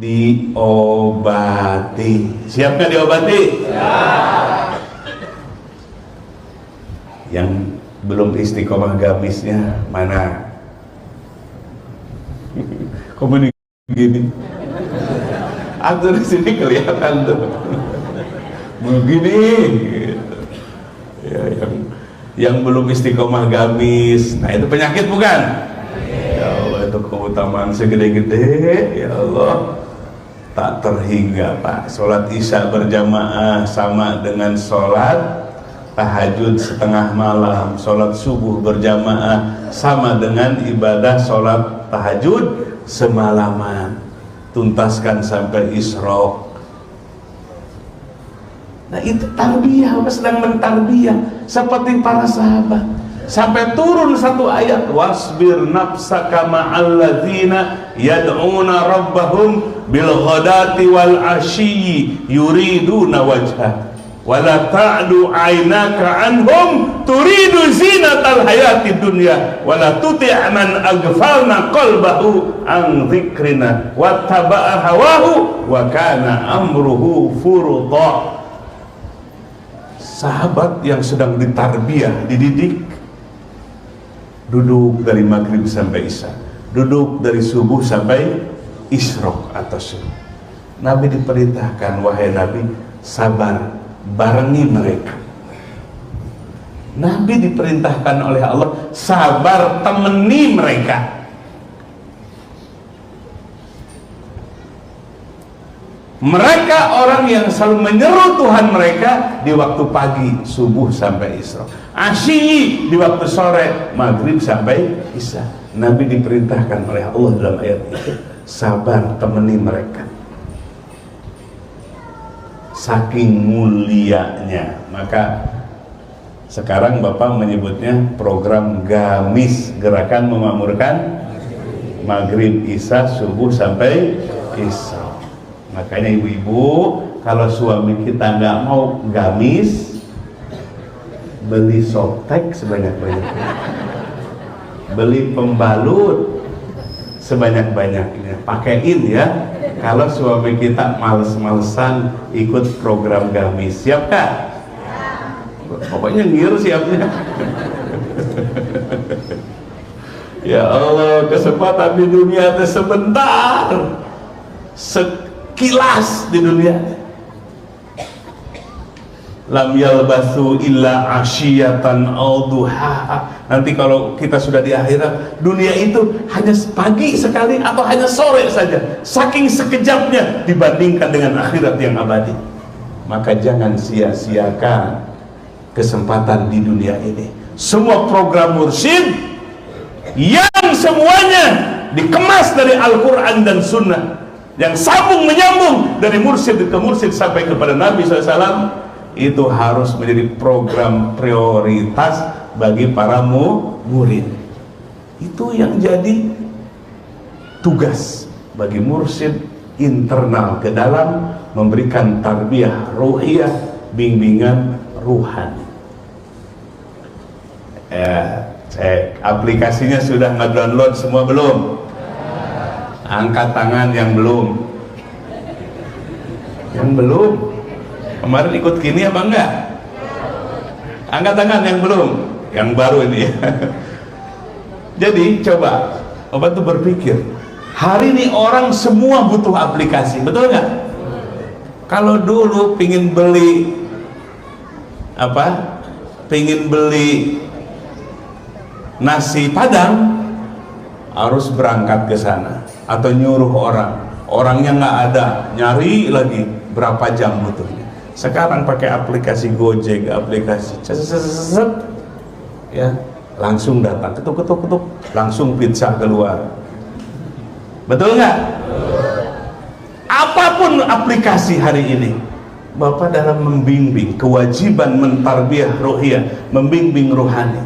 diobati. Siap nggak diobati? Siap. Yang belum istiqomah gamisnya mana? Kok begini? Atau di sini kelihatan tuh begini gitu. Ya, yang belum istiqomah gamis, nah itu penyakit bukan? Ya Allah, itu keutamaan segede-gede. Ya Allah, tak terhingga Pak. Sholat isya berjamaah sama dengan sholat tahajud setengah malam. Sholat subuh berjamaah sama dengan ibadah sholat tahajud semalaman. Tuntaskan sampai isyraq. Nah itu tarbiyah, apa sedang mentarbiyah seperti para sahabat. Sampai turun satu ayat, wasbir nafsaka ma'alladzina yad'una rabbahum bil ghadati wal ashiyyi yuriduna wajha wala ta'du aynaka anhum turidu zinatal hayati dunya wala tuti' man aghfalna qalbahu an dzikrina wattaba'a hawahu wa kana amruhu furudha. Sahabat yang sedang ditarbiyah, dididik, duduk dari maghrib sampai isya, duduk dari subuh sampai isyraq atau subuh. Nabi diperintahkan, wahai Nabi, sabar, barengi mereka. Nabi diperintahkan oleh Allah, sabar, temani mereka. Mereka orang yang selalu menyeru Tuhan mereka di waktu pagi, subuh sampai isya, asyi di waktu sore, maghrib sampai isya. Nabi diperintahkan oleh Allah dalam ayat itu, sabar, temani mereka. Saking mulianya, maka sekarang Bapak menyebutnya program GAMIS, Gerakan Memakmurkan Maghrib, Isya, Subuh sampai Isya. Makanya ibu-ibu, kalau suami kita nggak mau gamis, beli softtek sebanyak-banyaknya, beli pembalut sebanyak-banyaknya, pakein ya. Kalau suami kita males-malesan ikut program gamis, siap kak? Pokoknya ngir siapnya. Ya Allah, kesempatan di dunia itu sebentar, sekilas di dunia. Lam yalbathu illa asyiyatan aw duhaha. Nanti kalau kita sudah di akhirat, dunia itu hanya pagi sekali atau hanya sore saja, saking sekejapnya dibandingkan dengan akhirat yang abadi. Maka jangan sia-siakan kesempatan di dunia ini. Semua program mursyid yang semuanya dikemas dari Al-Quran dan Sunnah, yang sambung menyambung dari mursyid ke mursyid sampai kepada Nabi SAW, itu harus menjadi program prioritas bagi para murid. Itu yang jadi tugas bagi mursyid internal ke dalam memberikan tarbiyah ruhiyah, bimbingan ruhani. Aplikasinya sudah nge-download semua belum? Angkat tangan yang belum. Yang belum. Kemarin ikut kini apa enggak? Angkat tangan yang belum. Yang baru ini ya. Jadi coba Bapak tuh berpikir, hari ini orang semua butuh aplikasi, betul nggak? Kalau dulu pingin beli apa? Pingin beli nasi Padang, harus berangkat ke sana atau nyuruh orang, orangnya nggak ada, nyari lagi berapa jam butuhnya. Sekarang pakai aplikasi Gojek, aplikasi ya, langsung datang, ketuk, langsung pizza keluar. Betul nggak? Apapun aplikasi hari ini, Bapak dalam membimbing, kewajiban mentarbiyah ruhiyah, membimbing ruhani.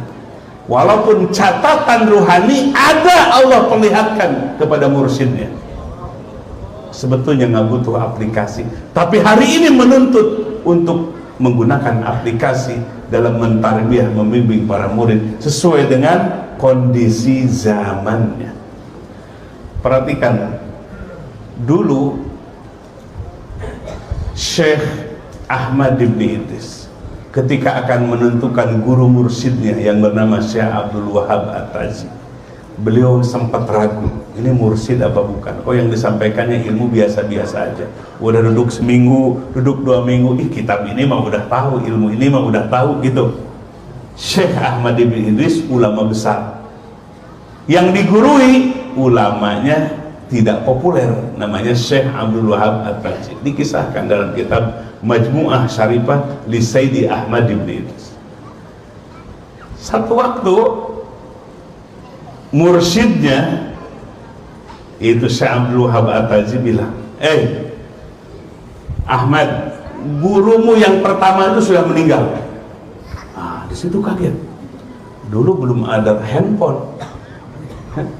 Walaupun catatan ruhani ada, Allah perlihatkan kepada mursyidnya. Sebetulnya nggak butuh aplikasi, tapi hari ini menuntut untuk menggunakan aplikasi dalam mentarbiyah, membimbing para murid sesuai dengan kondisi zamannya. Perhatikan, dulu Syekh Ahmad bin Idris ketika akan menentukan guru mursyidnya yang bernama Syekh Abdul Wahab At-Tazi, beliau sempat ragu, ini mursyid apa bukan? Oh, yang disampaikannya ilmu biasa-biasa aja. Udah duduk seminggu, duduk 2 minggu, kitab ini mah udah tahu, ilmu ini mah udah tahu gitu. Syekh Ahmad bin Idris ulama besar, yang digurui ulamanya tidak populer, namanya Syekh Abdul Wahab At-Tazi. Dikisahkan dalam kitab Majmu'ah Syarifah li Sayyidi Ahmad bin Idris. Satu waktu mursyidnya itu Syekh Abdul Wahab At-Tazi bilang, Ahmad, gurumu yang pertama itu sudah meninggal. Di situ kaget. Dulu belum ada handphone.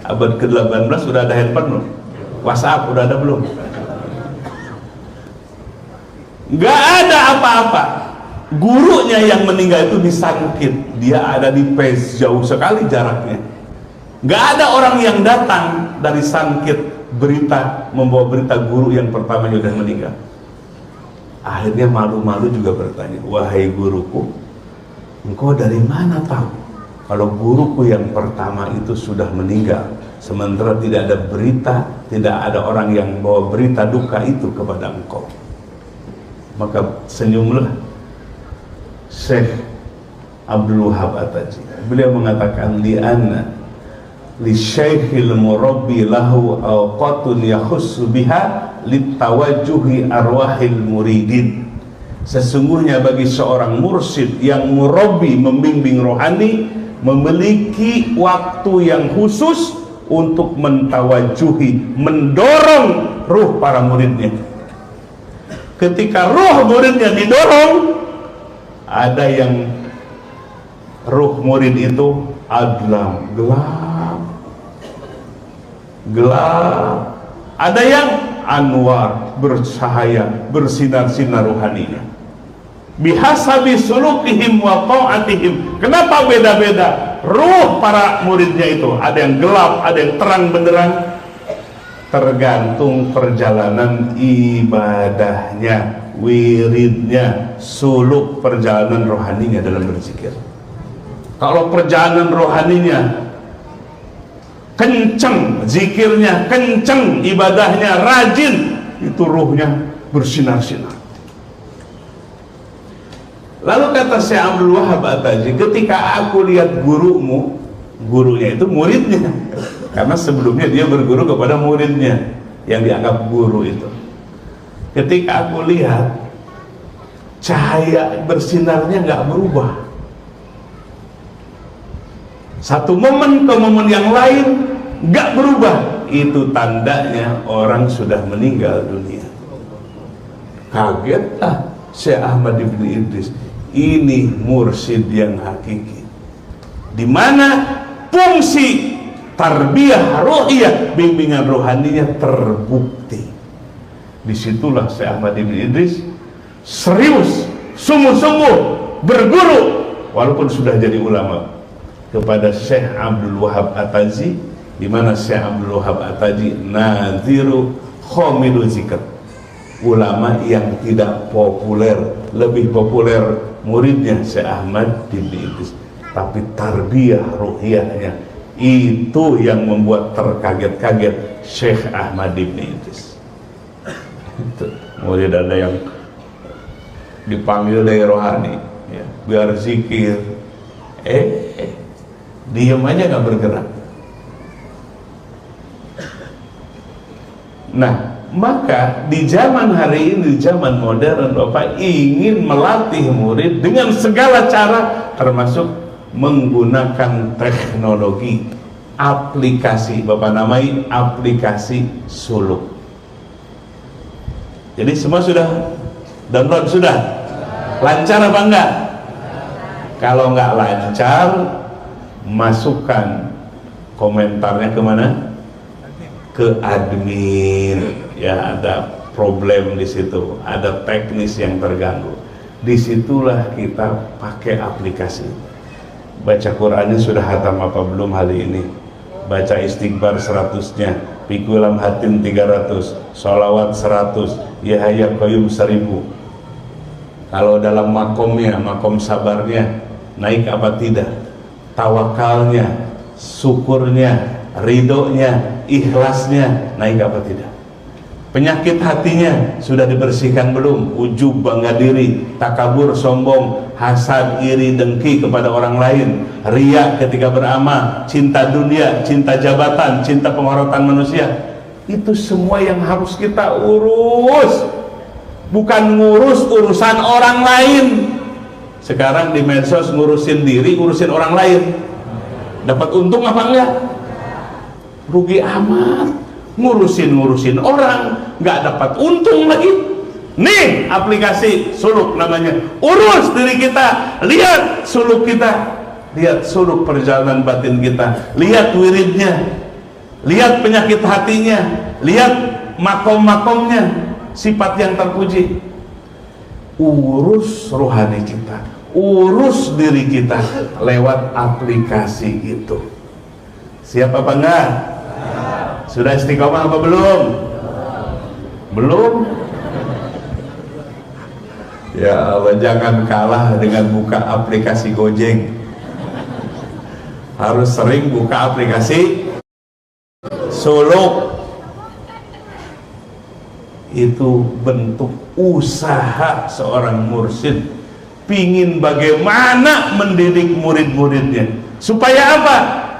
Abad ke-18 sudah ada handphone belum? WhatsApp udah ada belum? Gak ada apa-apa. Gurunya yang meninggal itu di Sankit, dia ada di Pes, jauh sekali jaraknya. Gak ada orang yang datang dari Sankit membawa berita guru yang pertamanya sudah meninggal. Akhirnya malu-malu juga bertanya, wahai guruku, engkau dari mana tahu kalau guruku yang pertama itu sudah meninggal, sementara tidak ada berita, tidak ada orang yang bawa berita duka itu kepada engkau? Maka senyumlah Syekh Abdul Wahab At-Tazi. Beliau mengatakan, li'anna li syaikhil murabbi lahu awqatun yakhussu biha litawajjuhi arwahil muridin. Sesungguhnya bagi seorang mursyid yang murabbi, membimbing rohani, memiliki waktu yang khusus untuk mentawajuhi, mendorong ruh para muridnya. Ketika ruh muridnya didorong, ada yang ruh murid itu adlam, gelap. Ada yang anwar, bercahaya, bersinar-sinar rohaninya. Bihasabi sulukihim wa ta'atihim. Kenapa beda-beda ruh para muridnya itu? Ada yang gelap, ada yang terang benderang. Tergantung perjalanan ibadahnya, wiridnya, suluk perjalanan rohaninya dalam berzikir. Kalau perjalanan rohaninya kenceng, zikirnya kenceng, ibadahnya rajin, itu ruhnya bersinar-sinar. Lalu kata Syekh Abdul Wahab At-Tazi, ketika aku lihat gurumu, gurunya itu muridnya, karena sebelumnya dia berguru kepada muridnya yang dianggap guru itu. Ketika aku lihat cahaya bersinarnya nggak berubah, satu momen ke momen yang lain nggak berubah, itu tandanya orang sudah meninggal dunia. Kagetlah Syekh Ahmad bin Idris, ini mursyid yang hakiki, di mana fungsi tarbiyah ruhiyah, bimbingan rohaninya terbukti. Disitulah Syekh Ahmad bin Idris serius, sungguh-sungguh berguru, walaupun sudah jadi ulama, kepada Syekh Abdul Wahab At-Tazi, di mana Syekh Abdul Wahab At-Tazi nadhiru khomilu zikr, ulama yang tidak populer. Lebih populer muridnya Syekh Ahmad bin Idris, tapi tarbiyah ruhiyahnya itu yang membuat terkaget-kaget Syekh Ahmad bin Idris. Murid ada yang dipanggil dari rohani, ya, biar zikir, diam aja nggak bergerak. Nah, maka di zaman hari ini, di zaman modern, Bapak ingin melatih murid dengan segala cara, termasuk menggunakan teknologi, aplikasi, Bapak namai aplikasi suluk. Jadi semua sudah download, sudah lancar apa enggak? Kalau enggak lancar, masukkan komentarnya kemana? Ke admin. Ya, ada problem di situ, ada teknis yang terganggu. Disitulah kita pakai aplikasi. Baca Qurannya sudah hatam apa belum hari ini? Baca istighfar 100-nya pikulam hatin 300, sholawat 100, ya hayya qayyum 1000. Kalau dalam makomnya, makom sabarnya naik apa tidak, tawakalnya, syukurnya, ridhonya, ikhlasnya naik apa tidak. Penyakit hatinya sudah dibersihkan belum? Ujub, bangga diri, takabur, sombong, hasad, iri, dengki kepada orang lain, riya ketika beramal, cinta dunia, cinta jabatan, cinta penghormatan manusia. Itu semua yang harus kita urus, bukan ngurus urusan orang lain. Sekarang di medsos ngurusin diri, ngurusin orang lain, dapat untung apa enggak? Rugi amat. Ngurusin orang nggak dapat untung lagi. Nih aplikasi suluk namanya, urus diri kita, lihat suluk kita, lihat suluk perjalanan batin kita, lihat wiridnya, lihat penyakit hatinya, lihat makom-makomnya, sifat yang terpuji. Urus rohani kita, urus diri kita lewat aplikasi itu. Siap apa enggak? Sudah istiqomah apa belum? Belum? Ya Allah, jangan kalah dengan buka aplikasi Gojek. Harus sering buka aplikasi suluk. Itu bentuk usaha seorang mursyid, pingin bagaimana mendidik murid-muridnya supaya apa?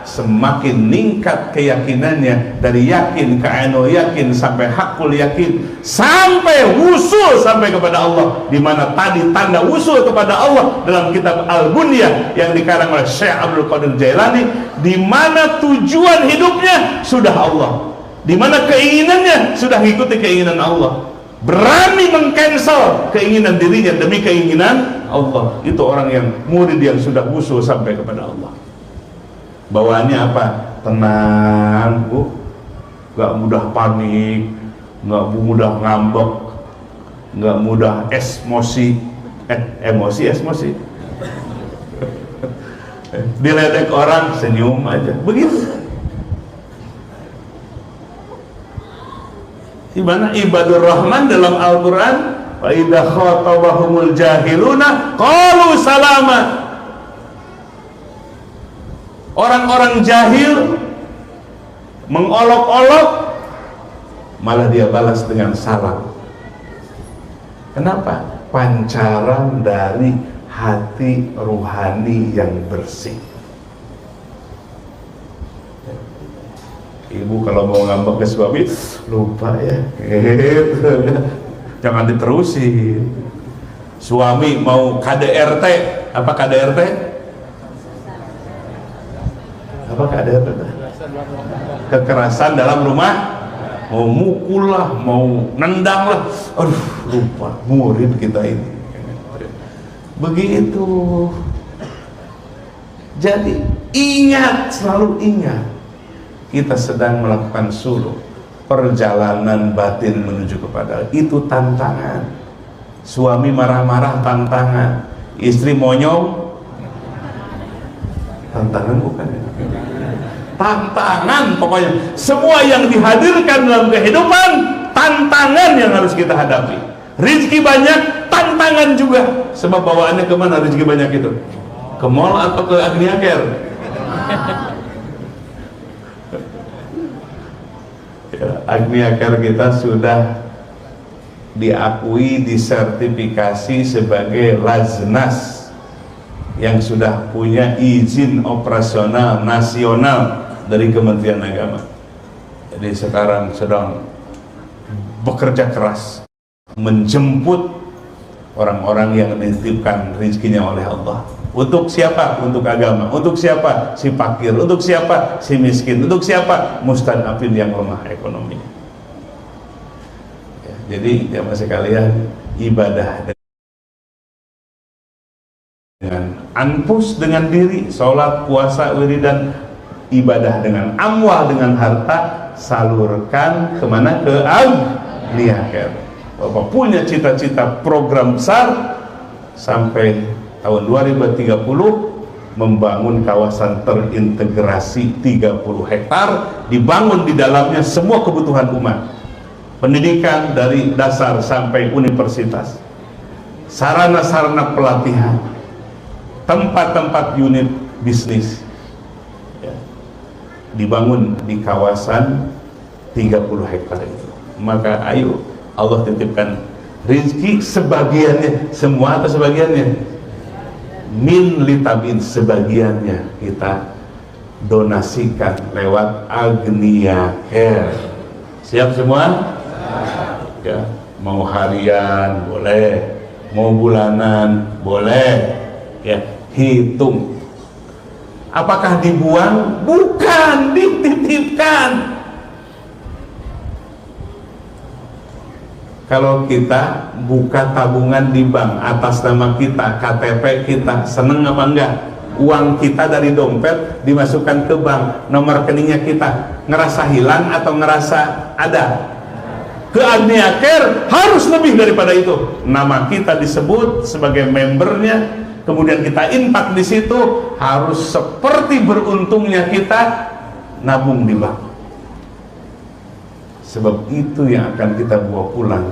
Semakin meningkat keyakinannya dari yakin ke anu yakin sampai hakul yakin sampai wusul sampai kepada Allah, di mana tadi tanda wusul kepada Allah dalam kitab Al-Bunyah yang dikarang oleh Syekh Abdul Qadir Jailani, di mana tujuan hidupnya sudah Allah, di mana keinginannya sudah mengikuti keinginan Allah, berani mengcancel keinginan dirinya demi keinginan Allah. Itu orang yang murid yang sudah wusul sampai kepada Allah. Bawaannya apa? Tenang, Bu, nggak mudah panik, nggak mudah ngambek, nggak mudah emosi, emosi diledek orang senyum aja, begitu. Gimana ibadur rahman dalam Al-Quran, wa idza khatabahumul jahiluna qalu salama. Orang-orang jahil mengolok-olok, malah dia balas dengan salam. Kenapa? Pancaran dari hati ruhani yang bersih. Ibu kalau mau ngambek ke suami, lupa ya, gitu. Jangan diterusin. Suami mau KDRT, apa KDRT? Apa KDRT? Kekerasan dalam rumah, mau mukul lah, mau nendang lah. Aduh, lupa murid kita ini. Begitu. Jadi ingat, selalu ingat, kita sedang melakukan suluk, perjalanan batin menuju kepada itu tantangan. Suami marah-marah tantangan, istri monyong tantangan, bukan ya? Tantangan, pokoknya semua yang dihadirkan dalam kehidupan tantangan yang harus kita hadapi. Rizki banyak, tantangan juga. Sebab bawaannya kemana rizki banyak itu? Ke mall atau ke Agniaker? Ya, Agniaker kita sudah diakui, disertifikasi sebagai Laznas yang sudah punya izin operasional nasional dari Kementerian Agama. Jadi sekarang sedang bekerja keras menjemput orang-orang yang dititipkan rezekinya oleh Allah. Untuk siapa? Untuk agama. Untuk siapa? Si fakir. Untuk siapa? Si miskin. Untuk siapa? Mustadafin yang lemah ekonomi. Ya, jadi jamaah sekalian, ibadah dengan anfus, dengan diri, sholat, puasa, wiridan, ibadah dengan amwal, dengan harta, salurkan kemana? Ke Agniaker. Bapak punya cita-cita program besar sampai tahun 2030 membangun kawasan terintegrasi 30 hektar, dibangun di dalamnya semua kebutuhan umat, pendidikan dari dasar sampai universitas, sarana-sarana pelatihan, tempat-tempat unit bisnis, ya, dibangun di kawasan 30 hektar itu. Maka ayo Allah titipkan rizki sebagiannya, semua atau sebagiannya, min litabin, sebagiannya kita donasikan lewat Agnia Care. Siap semua? Ya, mau harian boleh, mau bulanan boleh, ya, hitung. Apakah dibuang? Bukan, dititipkan. Kalau kita buka tabungan di bank atas nama kita, KTP kita, seneng apa enggak? Uang kita dari dompet dimasukkan ke bank, nomor rekeningnya kita, ngerasa hilang atau ngerasa ada? Ke Agnia Care harus lebih daripada itu. Nama kita disebut sebagai membernya, kemudian kita infak di situ, harus seperti beruntungnya kita nabung di bank. Sebab itu yang akan kita bawa pulang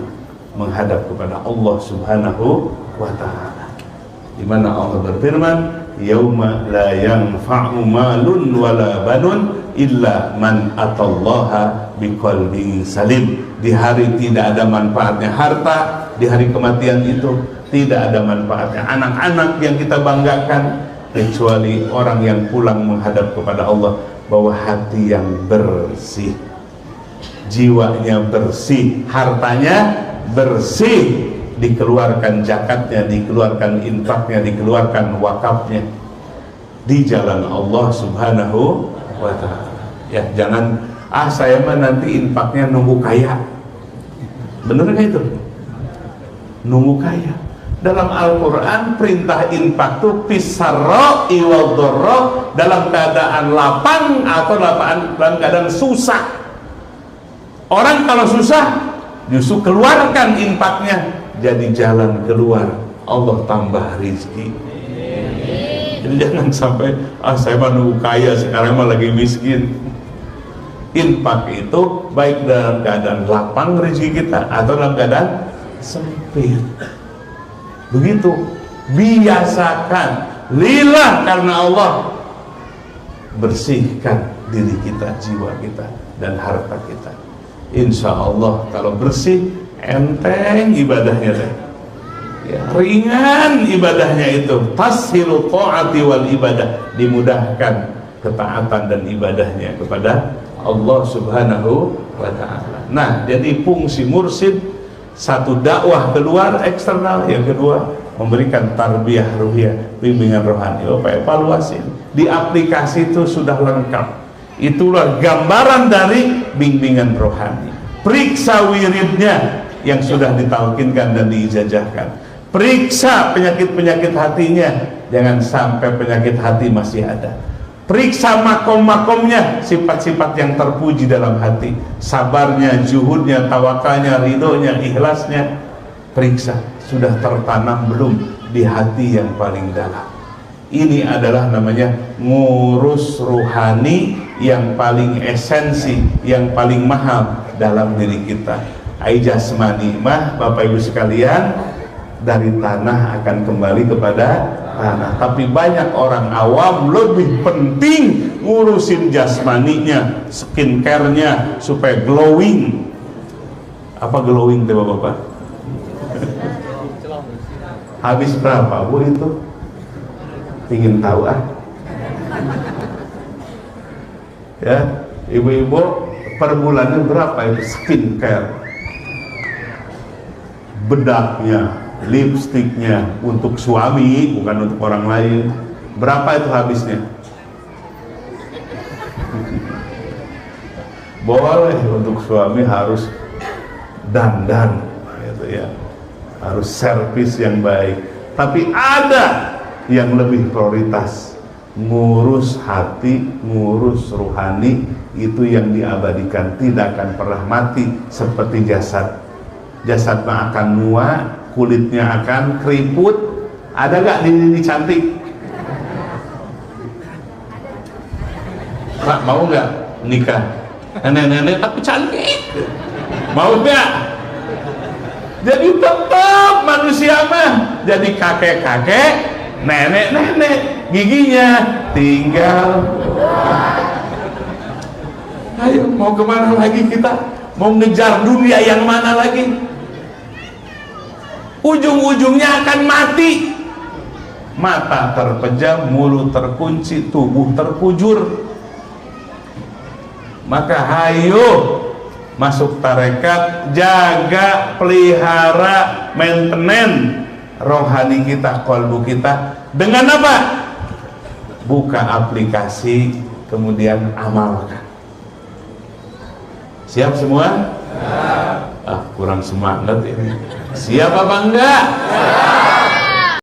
menghadap kepada Allah Subhanahu wa ta'ala, di mana Allah berfirman, yauma la yanfa'u malun wala banun illa man atallaha biqalbin salim. Di hari tidak ada manfaatnya harta, di hari kematian itu tidak ada manfaatnya anak-anak yang kita banggakan, kecuali orang yang pulang menghadap kepada Allah bawa hati yang bersih, jiwanya bersih, hartanya bersih, dikeluarkan zakatnya, dikeluarkan infaknya, dikeluarkan wakafnya di jalan Allah Subhanahu wa ta'ala. Ya, jangan saya mah nanti infaknya nunggu kaya. Bener nggak itu? Nunggu kaya. Dalam Al-Quran perintah infak itu fisarra'i wad dharra, dalam keadaan lapang atau dalam keadaan susah. Orang kalau susah justru keluarkan infaknya, jadi jalan keluar, Allah tambah rizki. Jadi jangan sampai saya mah nunggu kaya, sekarang mah lagi miskin. Infak itu baik dalam keadaan lapang rezeki kita atau dalam keadaan sempit. Begitu, biasakan lillah karena Allah, bersihkan diri kita, jiwa kita, dan harta kita. Insya Allah kalau bersih, enteng ibadahnya deh. Ya, ringan ibadahnya itu, tashilu ta'ati wal ibadah, dimudahkan ketaatan dan ibadahnya kepada Allah Subhanahu wa ta'ala. Nah, jadi fungsi mursyid, satu dakwah keluar eksternal, yang kedua memberikan tarbiyah ruhiyah, bimbingan rohani. Evaluasi di aplikasi itu sudah lengkap. Itulah gambaran dari bimbingan rohani. Periksa wiridnya yang sudah ditalkinkan dan diijazahkan. Periksa penyakit-penyakit hatinya, jangan sampai penyakit hati masih ada. Periksa makom-makomnya, sifat-sifat yang terpuji dalam hati, sabarnya, juhudnya, tawakalnya, ridhonya, ikhlasnya. Periksa, sudah tertanam belum di hati yang paling dalam. Ini adalah namanya ngurus ruhani yang paling esensi, yang paling mahal dalam diri kita. Ai jasmani mah Bapak Ibu sekalian, dari tanah akan kembali kepada tanah. Tapi banyak orang awam lebih penting ngurusin jasmaninya, skincare-nya supaya glowing. Apa glowing tuh Bapak? Habis berapa Bu itu? Ingin tahu ya, ibu-ibu per bulannya berapa itu skincare, bedaknya, lipstiknya, untuk suami bukan untuk orang lain, berapa itu habisnya? Boleh untuk suami harus dandan gitu ya, harus servis yang baik, tapi ada yang lebih prioritas, ngurus hati, ngurus ruhani, itu yang diabadikan, tidak akan pernah mati seperti jasad. Jasad mah akan nua, kulitnya akan keriput. Ada gak diri cantik? Pak, mau nggak nikah? Nenek-nenek tapi cantik, mau nggak? Jadi tetap manusia mah jadi kakek-kakek, nenek-nenek, giginya tinggal. Ayo, mau kemana lagi kita? Mau ngejar dunia yang mana lagi? Ujung-ujungnya akan mati. Mata terpejam, mulut terkunci, tubuh terkujur. Maka hayo masuk tarekat, jaga, pelihara, maintenance rohani kita, kolbu kita. Dengan apa? Buka aplikasi, kemudian amalkan. Siap semua? Ah, kurang semangat ini. Siap apa enggak?